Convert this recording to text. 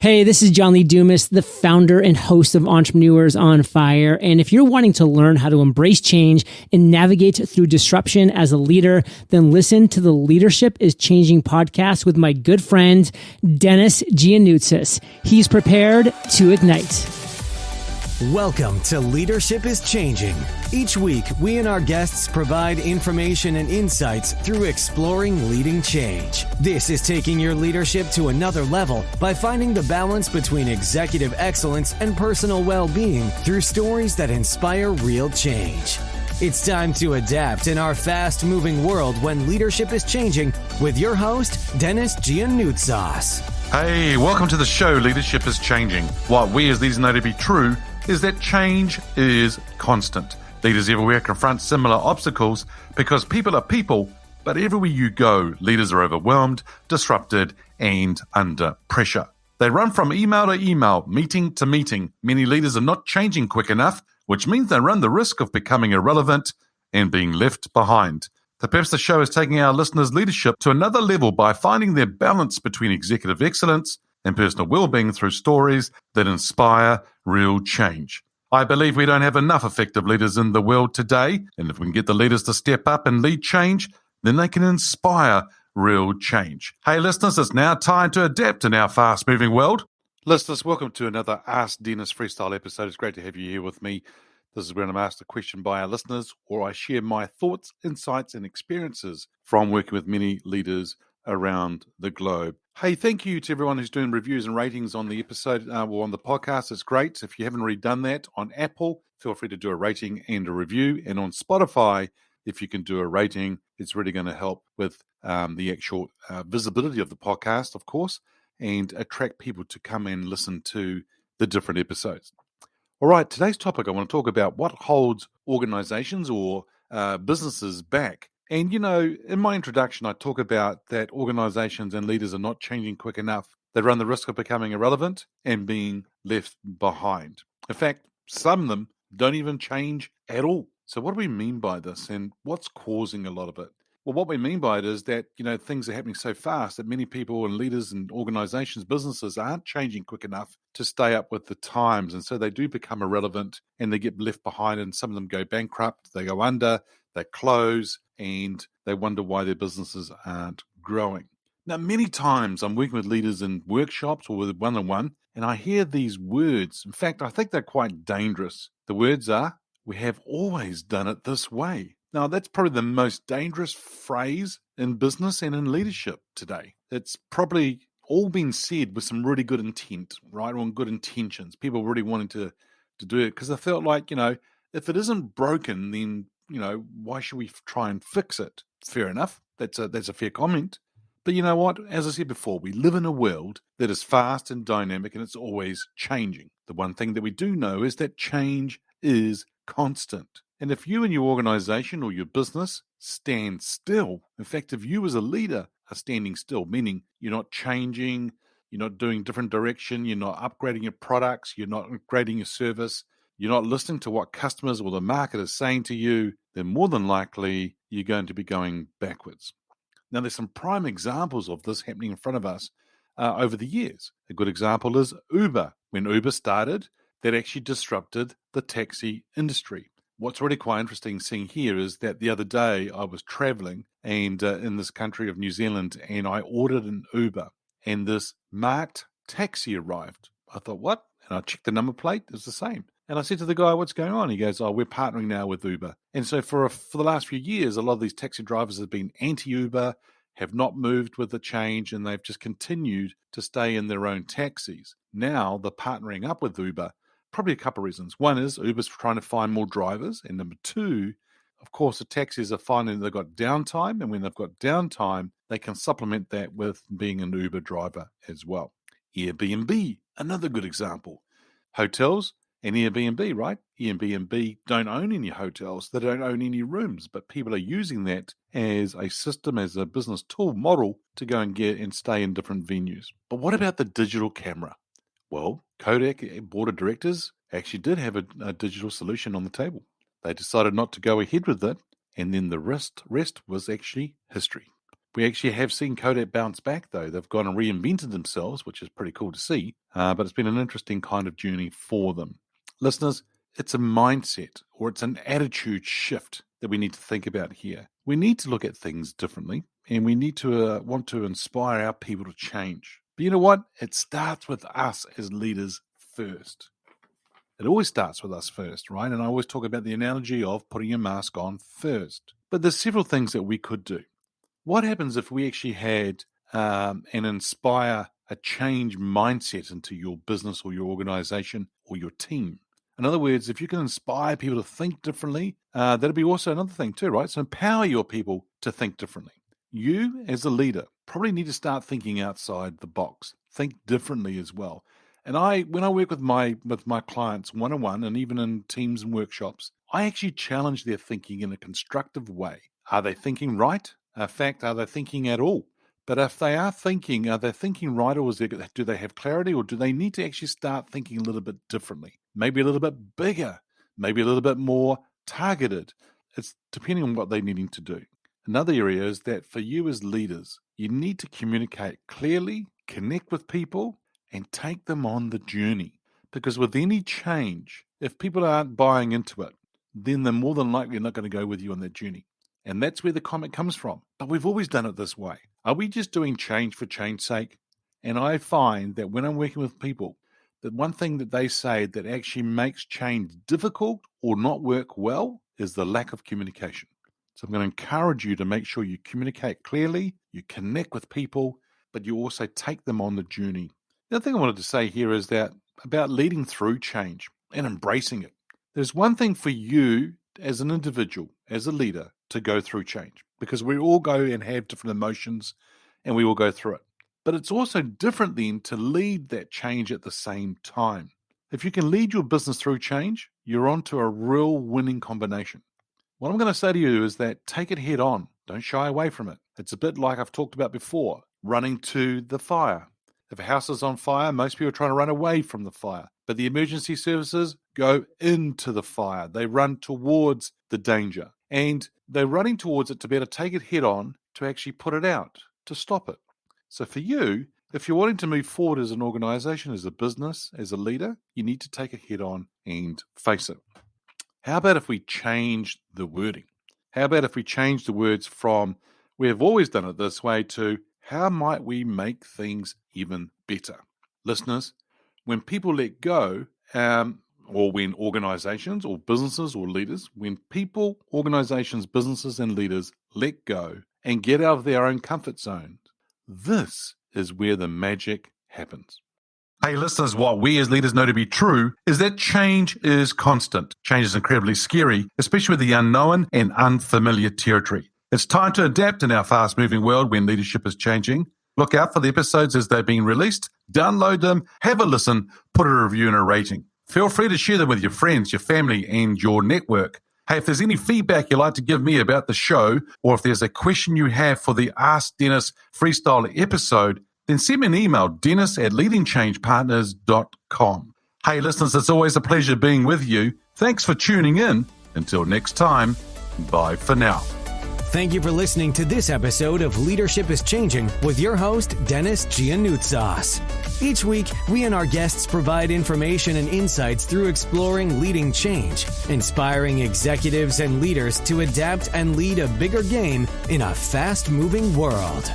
Hey, this is John Lee Dumas, the founder and host of Entrepreneurs on Fire. And if you're wanting to learn how to embrace change and navigate through disruption as a leader, then listen to the Leadership is Changing podcast with my good friend, Denis. He's prepared to ignite. Welcome to Leadership is Changing. Each week, we and our guests provide information and insights through exploring leading change. This is taking your leadership to another level by finding the balance between executive excellence and personal well-being through stories that inspire real change. It's time to adapt in our fast-moving world when leadership is changing with your host, Denis Giannoutsas. Hey, welcome to the show, Leadership is Changing. What we as leaders know to be true is that change is constant. Leaders everywhere confront similar obstacles because people are people, but everywhere you go, leaders are overwhelmed, disrupted, and under pressure. They run from email to email, meeting to meeting. Many leaders are not changing quick enough, which means they run the risk of becoming irrelevant and being left behind. Perhaps the show is taking our listeners' leadership to another level by finding their balance between executive excellence and personal well-being through stories that inspire real change. I believe we don't have enough effective leaders in the world today, and if we can get the leaders to step up and lead change, then they can inspire real change. Hey listeners, it's now time to adapt in our fast-moving world. Listeners, welcome to another Ask Denis Freestyle episode. It's great to have you here with me. This is where I'm asked a question by our listeners, or I share my thoughts, insights, and experiences from working with many leaders around the globe. Hey, thank you to everyone who's doing reviews and ratings on the episode or on the podcast. It's great. If you haven't already done that on Apple, feel free to do a rating and a review. And on Spotify, if you can do a rating, it's really going to help with the actual visibility of the podcast, of course, and attract people to come and listen to the different episodes. All right, today's topic, I want to talk about what holds organizations or businesses back. And, you know, in my introduction, I talk about that organizations and leaders are not changing quick enough. They run the risk of becoming irrelevant and being left behind. In fact, some of them don't even change at all. So what do we mean by this and what's causing a lot of it? Well, what we mean by it is that, you know, things are happening so fast that many people and leaders and organizations, businesses aren't changing quick enough to stay up with the times. And so they do become irrelevant and they get left behind, and some of them go bankrupt, they go under, they close, and they wonder why their businesses aren't growing. Now, many times I'm working with leaders in workshops or with one-on-one, and I hear these words. In fact, I think they're quite dangerous. The words are, "We have always done it this way." Now, that's probably the most dangerous phrase in business and in leadership today. It's probably all been said with some really good intent, right? Or good intentions. People really wanting to do it because they felt like, you know, if it isn't broken, then, you know, why should we try and fix it? Fair enough. That's a fair comment. But you know what? As I said before, we live in a world that is fast and dynamic, and it's always changing. The one thing that we do know is that change is constant. And if you and your organization or your business stand still, in fact, if you as a leader are standing still, meaning you're not changing, you're not doing different direction, you're not upgrading your products, you're not upgrading your service, you're not listening to what customers or the market is saying to you, then more than likely you're going to be going backwards. Now, there's some prime examples of this happening in front of us over the years. A good example is Uber. When Uber started, that actually disrupted the taxi industry. What's really quite interesting seeing here is that the other day I was traveling and in this country of New Zealand, and I ordered an Uber, and this marked taxi arrived. I thought, what? And I checked the number plate, it's the same. And I said to the guy, what's going on? He goes, oh, we're partnering now with Uber. And so for the last few years, a lot of these taxi drivers have been anti-Uber, have not moved with the change, and they've just continued to stay in their own taxis. Now they're partnering up with Uber. Probably a couple of reasons. One is Uber's trying to find more drivers. And number two, of course, the taxis are finding they've got downtime. And when they've got downtime, they can supplement that with being an Uber driver as well. Airbnb, another good example. Hotels and Airbnb, right? Airbnb don't own any hotels. They don't own any rooms. But people are using that as a system, as a business tool model to go and get and stay in different venues. But what about the digital camera? Well, Kodak board of directors actually did have a digital solution on the table. They decided not to go ahead with it, and then the rest was actually history. We actually have seen Kodak bounce back, though. They've gone and reinvented themselves, which is pretty cool to see, but it's been an interesting kind of journey for them. Listeners, it's a mindset or it's an attitude shift that we need to think about here. We need to look at things differently, and we need to want to inspire our people to change. But you know what? It starts with us as leaders first. It always starts with us first, right? And I always talk about the analogy of putting your mask on first. But there's several things that we could do. What happens if we actually had and inspire a change mindset into your business or your organization or your team? In other words, if you can inspire people to think differently, that'd be also another thing too, right? So empower your people to think differently. You, as a leader, probably need to start thinking outside the box. Think differently as well. And when I work with my clients one-on-one and even in teams and workshops, I actually challenge their thinking in a constructive way. Are they thinking right? In fact, are they thinking at all? But if they are thinking right, or do they have clarity, or do they need to actually start thinking a little bit differently? Maybe a little bit bigger, maybe a little bit more targeted. It's depending on what they're needing to do. Another area is that for you as leaders, you need to communicate clearly, connect with people, and take them on the journey. Because with any change, if people aren't buying into it, then they're more than likely not going to go with you on that journey. And that's where the comment comes from. But we've always done it this way. Are we just doing change for change's sake? And I find that when I'm working with people, that one thing that they say that actually makes change difficult or not work well is the lack of communication. So I'm going to encourage you to make sure you communicate clearly, you connect with people, but you also take them on the journey. The other thing I wanted to say here is that about leading through change and embracing it. There's one thing for you as an individual, as a leader, to go through change, because we all go and have different emotions and we all go through it. But it's also different then to lead that change at the same time. If you can lead your business through change, you're onto a real winning combination. What I'm going to say to you is that take it head on. Don't shy away from it. It's a bit like I've talked about before, running to the fire. If a house is on fire, most people are trying to run away from the fire. But the emergency services go into the fire. They run towards the danger. And they're running towards it to be able to take it head on, to actually put it out, to stop it. So for you, if you're wanting to move forward as an organization, as a business, as a leader, you need to take it head on and face it. How about if we change the wording? How about if we change the words from we have always done it this way to how might we make things even better? Listeners, when people let go, or when organizations or businesses or leaders, when people, organizations, businesses and leaders let go and get out of their own comfort zone, this is where the magic happens. Hey, listeners, what we as leaders know to be true is that change is constant. Change is incredibly scary, especially with the unknown and unfamiliar territory. It's time to adapt in our fast-moving world when leadership is changing. Look out for the episodes as they're being released. Download them, have a listen, put a review and a rating. Feel free to share them with your friends, your family, and your network. Hey, if there's any feedback you'd like to give me about the show, or if there's a question you have for the Ask Denis Freestyle episode, then send me an email, dennis@leadingchangepartners.com. Hey, listeners, it's always a pleasure being with you. Thanks for tuning in. Until next time, bye for now. Thank you for listening to this episode of Leadership is Changing with your host, Denis Giannoutsas. Each week, we and our guests provide information and insights through exploring leading change, inspiring executives and leaders to adapt and lead a bigger game in a fast-moving world.